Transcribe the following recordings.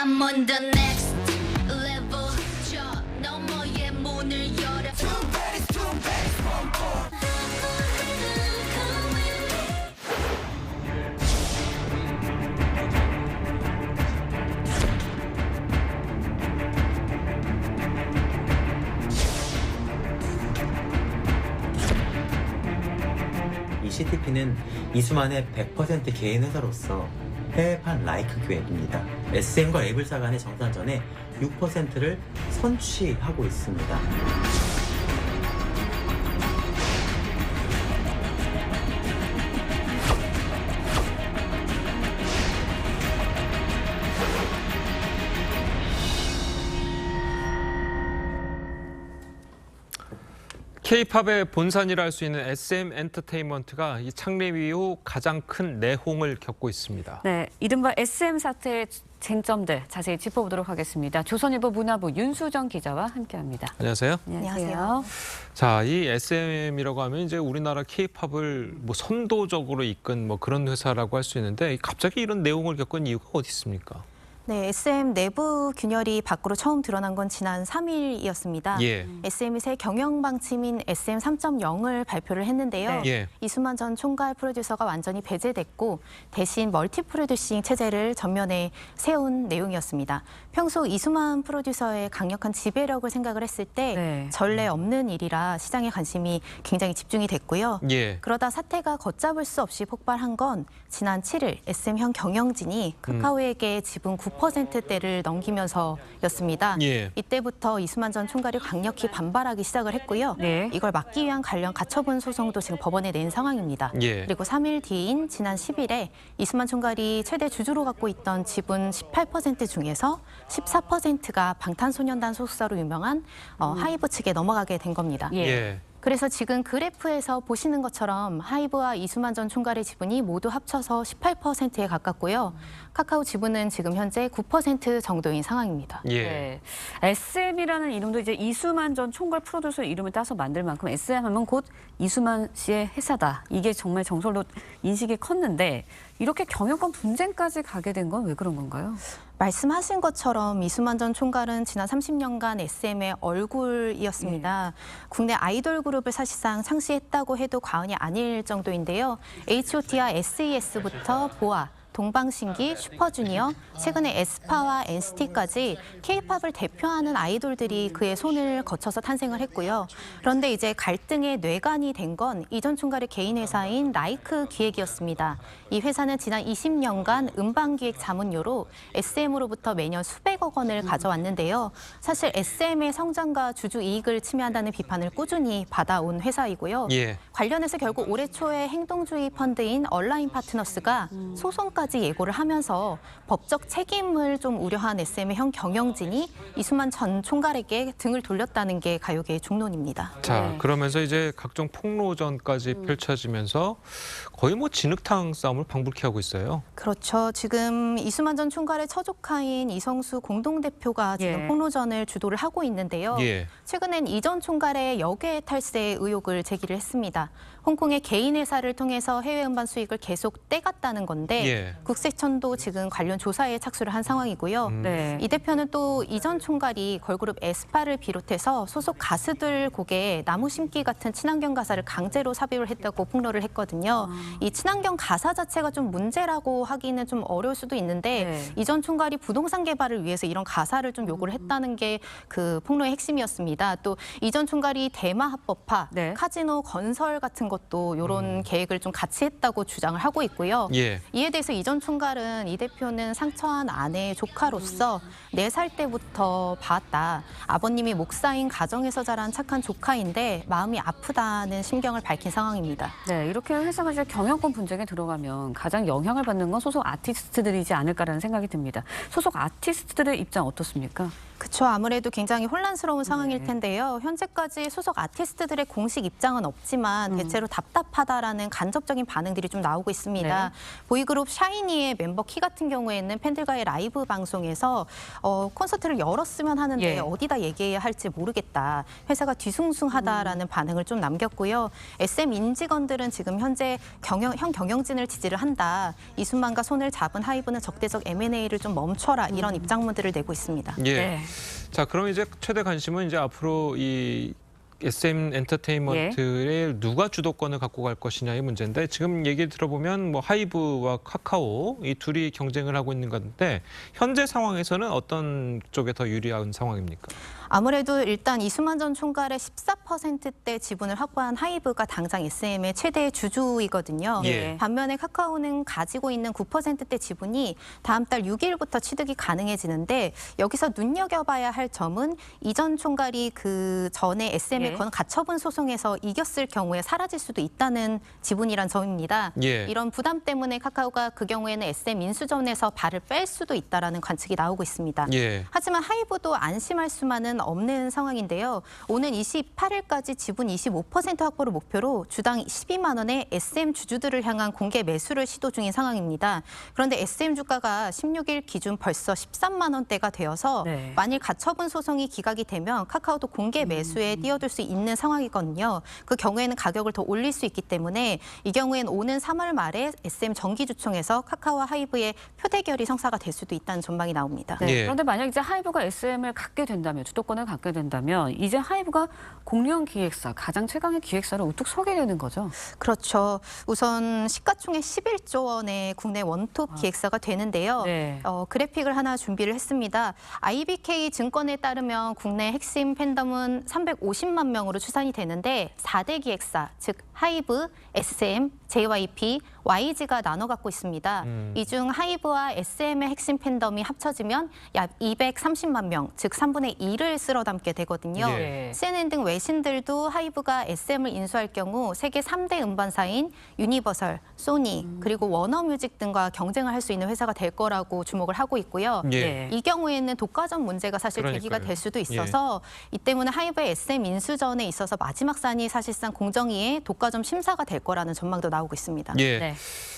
I'm on the next level. 저 너머의 문을 열어. CTP는 이수만의 100% 개인 회사로서 해외판 라이크 기획입니다. SM과 애블사 간의 정산전에 6%를 선취하고 있습니다. K-팝의 본산이라 할 수 있는 SM 엔터테인먼트가 이 창립 이후 가장 큰 내홍을 겪고 있습니다. 네, 이른바 SM 사태의 쟁점들 자세히 짚어보도록 하겠습니다. 조선일보 문화부 윤수정 기자와 함께합니다. 안녕하세요. 안녕하세요. 자, 이 SM이라고 하면 이제 우리나라 K-팝을 뭐 선도적으로 이끈 뭐 그런 회사라고 할 수 있는데 갑자기 이런 내홍을 겪은 이유가 어디 있습니까? 네, SM 내부 균열이 밖으로 처음 드러난 건 지난 3일이었습니다. 예. SM이 새 경영 방침인 SM 3.0을 발표를 했는데요. 예. 이수만 전 총괄 프로듀서가 완전히 배제됐고 대신 멀티 프로듀싱 체제를 전면에 세운 내용이었습니다. 평소 이수만 프로듀서의 강력한 지배력을 생각을 했을 때 네. 전례 없는 일이라 시장의 관심이 굉장히 집중이 됐고요. 예. 그러다 사태가 걷잡을 수 없이 폭발한 건 지난 7일 SM형 경영진이 카카오에게 지분 9%대를 넘기면서였습니다. 예. 이때부터 이수만 전 총괄이 강력히 반발하기 시작을 했고요. 네. 이걸 막기 위한 관련 가처분 소송도 지금 법원에 낸 상황입니다. 예. 그리고 3일 뒤인 지난 10일에 이수만 총괄이 최대 주주로 갖고 있던 지분 18% 중에서 14%가 방탄소년단 소속사로 유명한 하이브 측에 넘어가게 된 겁니다. 예. 예. 그래서 지금 그래프에서 보시는 것처럼 하이브와 이수만 전 총괄의 지분이 모두 합쳐서 18%에 가깝고요. 카카오 지분은 지금 현재 9% 정도인 상황입니다. 예. 네. SM이라는 이름도 이제 이수만 전 총괄 프로듀서 이름을 따서 만들 만큼 SM 하면 곧 이수만 씨의 회사다. 이게 정말 정설로 인식이 컸는데 이렇게 경영권 분쟁까지 가게 된 건 왜 그런 건가요? 말씀하신 것처럼 이수만 전 총괄은 지난 30년간 SM의 얼굴이었습니다. 국내 아이돌 그룹을 사실상 창시했다고 해도 과언이 아닐 정도인데요. H.O.T와 SES부터 보아, 동방신기, 슈퍼주니어, 최근에 에스파와 NCT까지 K-팝을 대표하는 아이돌들이 그의 손을 거쳐서 탄생을 했고요. 그런데 이제 갈등의 뇌관이 된 건 이전 총괄의 개인 회사인 라이크 기획이었습니다. 이 회사는 지난 20년간 음반기획 자문료로 SM으로부터 매년 수백억 원을 가져왔는데요. 사실 SM의 성장과 주주 이익을 침해한다는 비판을 꾸준히 받아온 회사이고요. 예. 관련해서 결국 올해 초에 행동주의 펀드인 얼라인 파트너스가 소송까지 예고를 하면서 법적 책임을 좀 우려한 SM의 형 경영진이 이수만 전 총괄에게 등을 돌렸다는 게 가요계의 중론입니다. 자, 네. 그러면서 이제 각종 폭로전까지 펼쳐지면서 거의 뭐 진흙탕 싸움을 방불케 하고 있어요. 그렇죠. 지금 이수만 전 총괄의 처조카인 이성수 공동대표가 지금 예. 폭로전을 주도를 하고 있는데요. 예. 최근엔 이전 총괄의 역외 탈세 의혹을 제기를 했습니다. 홍콩의 개인 회사를 통해서 해외 음반 수익을 계속 떼갔다는 건데 예. 국세청도 지금 관련 조사에 착수를 한 상황이고요. 네. 이 대표는 또 이전 총괄이 걸그룹 에스파를 비롯해서 소속 가수들 곡에 나무 심기 같은 친환경 가사를 강제로 삽입을 했다고 폭로를 했거든요. 이 친환경 가사 자체가 좀 문제라고 하기는 좀 어려울 수도 있는데 네. 이전 총괄이 부동산 개발을 위해서 이런 가사를 좀 요구를 했다는 게 그 폭로의 핵심이었습니다. 또 이전 총괄이 대마 합법화, 네. 카지노 건설 같은 것도 이런 계획을 좀 같이 했다고 주장을 하고 있고요. 예. 이에 대해서 이전 총괄은 이 대표는 상처한 아내의 조카로서 4살 때부터 봐왔다. 아버님이 목사인 가정에서 자란 착한 조카인데 마음이 아프다는 심경을 밝힌 상황입니다. 네, 이렇게 회사가 이제 경영권 분쟁에 들어가면 가장 영향을 받는 건 소속 아티스트들이지 않을까라는 생각이 듭니다. 소속 아티스트들의 입장 어떻습니까? 그렇죠. 아무래도 굉장히 혼란스러운 상황일 텐데요. 현재까지 소속 아티스트들의 공식 입장은 없지만 대체로 답답하다라는 간접적인 반응들이 좀 나오고 있습니다. 네. 보이그룹 샤이니의 멤버 키 같은 경우에는 팬들과의 라이브 방송에서 콘서트를 열었으면 하는데 예. 어디다 얘기해야 할지 모르겠다. 회사가 뒤숭숭하다라는 반응을 좀 남겼고요. SM 임직원들은 지금 현재 현 경영진을 지지를 한다. 이순만과 손을 잡은 하이브는 적대적 M&A를 좀 멈춰라. 이런 입장문들을 내고 있습니다. 예. 네. 자, 그럼 이제 최대 관심은 이제 앞으로 이 SM 엔터테인먼트의 누가 주도권을 갖고 갈 것이냐의 문제인데 지금 얘기 들어보면 뭐 하이브와 카카오 이 둘이 경쟁을 하고 있는 건데 현재 상황에서는 어떤 쪽에 더 유리한 상황입니까? 아무래도 일단 이수만 전 총괄의 14%대 지분을 확보한 하이브가 당장 SM의 최대 주주이거든요. 예. 반면에 카카오는 가지고 있는 9%대 지분이 다음 달 6일부터 취득이 가능해지는데 여기서 눈여겨봐야 할 점은 이 전 총괄이 그 전에 SM에 예. 건 가처분 소송에서 이겼을 경우에 사라질 수도 있다는 지분이란 점입니다. 예. 이런 부담 때문에 카카오가 그 경우에는 SM 인수전에서 발을 뺄 수도 있다라는 관측이 나오고 있습니다. 예. 하지만 하이브도 안심할 수만은 없는 상황인데요. 오는 28일까지 지분 25% 확보를 목표로 주당 12만 원의 SM 주주들을 향한 공개 매수를 시도 중인 상황입니다. 그런데 SM 주가가 16일 기준 벌써 13만 원대가 되어서 네. 만일 가처분 소송이 기각이 되면 카카오도 공개 매수에 뛰어들 수 있는 상황이거든요. 그 경우에는 가격을 더 올릴 수 있기 때문에 이 경우에는 오는 3월 말에 SM 정기주총에서 카카오와 하이브의 표대결이 성사가 될 수도 있다는 전망이 나옵니다. 네. 예. 그런데 만약 이제 하이브가 SM을 갖게 된다면 주도권을 갖게 된다면 이제 하이브가 공룡 기획사 가장 최강의 기획사로 우뚝 서게 되는 거죠. 그렇죠. 우선 시가총액 11조 원의 국내 원톱 기획사가 되는데요. 네. 그래픽을 하나 준비를 했습니다. IBK 증권에 따르면 국내 핵심 팬덤은 350만 명으로 추산이 되는데 4대 기획사, 즉 하이브, SM, JYP, YG가 나눠 갖고 있습니다. 이 중 하이브와 SM의 핵심 팬덤이 합쳐지면 약 230만 명, 즉 3분의 1을 쓸어 담게 되거든요. 예. CNN 등 외신들도 하이브가 SM을 인수할 경우 세계 3대 음반사인 유니버설, 소니, 그리고 워너뮤직 등과 경쟁을 할 수 있는 회사가 될 거라고 주목을 하고 있고요. 예. 네. 이 경우에는 독과점 문제가 사실 계기가 그러니까요. 될 수도 있어서 이 때문에 하이브의 SM 인수전에 있어서 마지막 산이 사실상 공정위의 독과점 심사가 될 거라는 전망도 나오고 있습니다. 예. 네.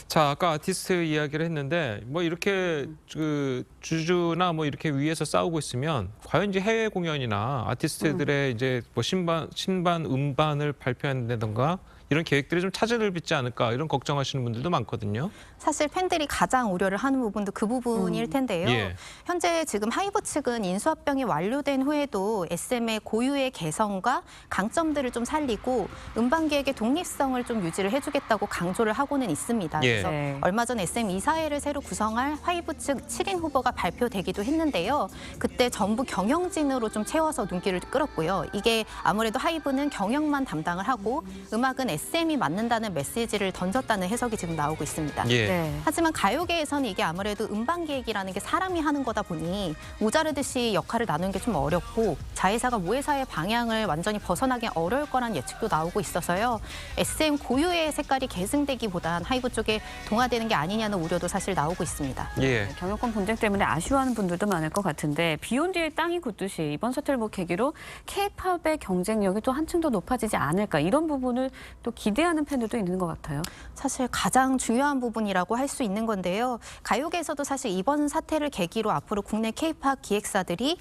자, 아까 아티스트 이야기를 했는데 뭐 이렇게 그 주주나 뭐 이렇게 위에서 싸우고 있으면 과연 이제 해외 공연이나 아티스트들의 이제 뭐 신반 음반을 발표한다던가 이런 계획들이 좀 차질을 빚지 않을까 이런 걱정하시는 분들도 많거든요. 사실 팬들이 가장 우려를 하는 부분도 그 부분일 텐데요. 예. 현재 지금 하이브 측은 인수합병이 완료된 후에도 SM의 고유의 개성과 강점들을 좀 살리고 음반 계획의 독립성을 좀 유지를 해주겠다고 강조를 하고는 있습니다. 예. 그래서 네. 얼마 전 SM 이사회를 새로 구성할 하이브 측 7인 후보가 발표되기도 했는데요. 그때 전부 경영진으로 좀 채워서 눈길을 끌었고요. 이게 아무래도 하이브는 경영만 담당을 하고 음악은 SM이 맡는다는 메시지를 던졌다는 해석이 지금 나오고 있습니다. 예. 네. 하지만 가요계에서는 이게 아무래도 음반 기획이라는 게 사람이 하는 거다 보니 모자르듯이 역할을 나누는 게 좀 어렵고 자회사가 모회사의 방향을 완전히 벗어나기 어려울 거란 예측도 나오고 있어서요. SM 고유의 색깔이 계승되기보단 하이브 쪽에 동화되는 게 아니냐는 우려도 사실 나오고 있습니다. 예. 경영권 분쟁 때문에 아쉬워하는 분들도 많을 것 같은데 비욘디의 땅이 굳듯이 이번 사태를 뭐 계기로 K-팝의 경쟁력이 또 한층 더 높아지지 않을까 이런 부분을 또 기대하는 팬들도 있는 것 같아요. 사실 가장 중요한 부분이라고 할 수 있는 건데요. 가요계에서도 사실 이번 사태를 계기로 앞으로 국내 K-팝 기획사들이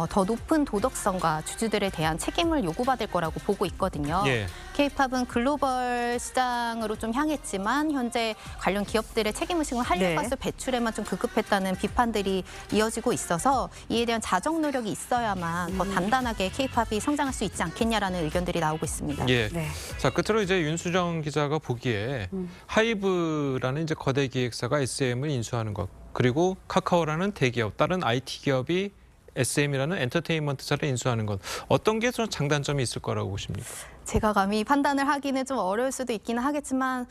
더 높은 도덕성과 주주들에 대한 책임을 요구받을 거라고 보고 있거든요. 예. K-팝은 글로벌 시장으로 좀 향했지만 현재 관련 기업들의 책임의식은 한류가스 네. 배출에만 좀 급급했다는 비판들이 이어지고 있어서 이에 대한 자정 노력이 있어야만 더 단단하게 K-팝이 성장할 수 있지 않겠냐라는 의견들이 나오고 있습니다. 예. 네. 자, 끝으로 이제 윤수정 기자가 보기에 하이브라는 이제 거대 기획사가 SM을 인수하는 것, 그리고 카카오라는 대기업, 다른 IT 기업이 SM이라는 엔터테인먼트사를 인수하는 것, 어떤 게 좀 장단점이 있을 거라고 보십니까? 제가 감히 판단을 하기는 좀 어려울 수도 있기는 하겠지만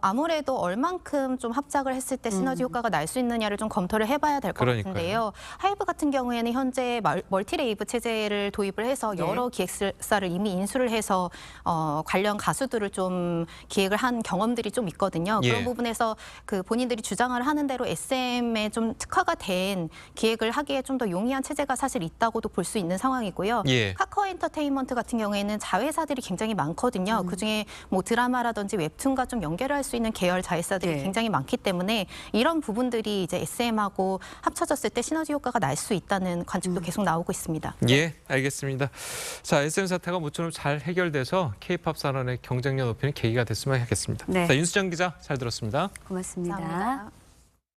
아무래도 얼만큼 좀 합작을 했을 때 시너지 효과가 날 수 있느냐를 좀 검토를 해봐야 될 것 그러니까요. 같은데요. 하이브 같은 경우에는 현재 멀티레이브 체제를 도입을 해서 여러 기획사를 이미 인수를 해서 관련 가수들을 좀 기획을 한 경험들이 좀 있거든요. 예. 그런 부분에서 그 본인들이 주장을 하는 대로 SM에 좀 특화가 된 기획을 하기에 좀 더 용이한 체제가 사실 있다고도 볼 수 있는 상황이고요. 예. 카카오 엔터테인먼트 같은 경우에는 자회사들이 굉장히 많거든요. 그중에 뭐 드라마라든지 웹툰과 좀 연결할 수 있는 계열 자회사들이 예. 굉장히 많기 때문에 이런 부분들이 이제 SM하고 합쳐졌을 때 시너지 효과가 날 수 있다는 관측도 계속 나오고 있습니다. 예, 알겠습니다. 자, SM 사태가 모처럼 잘 해결돼서 K-팝 산업의 경쟁력 높이는 계기가 됐으면 하겠습니다. 네. 자, 윤수정 기자 잘 들었습니다. 고맙습니다. 감사합니다.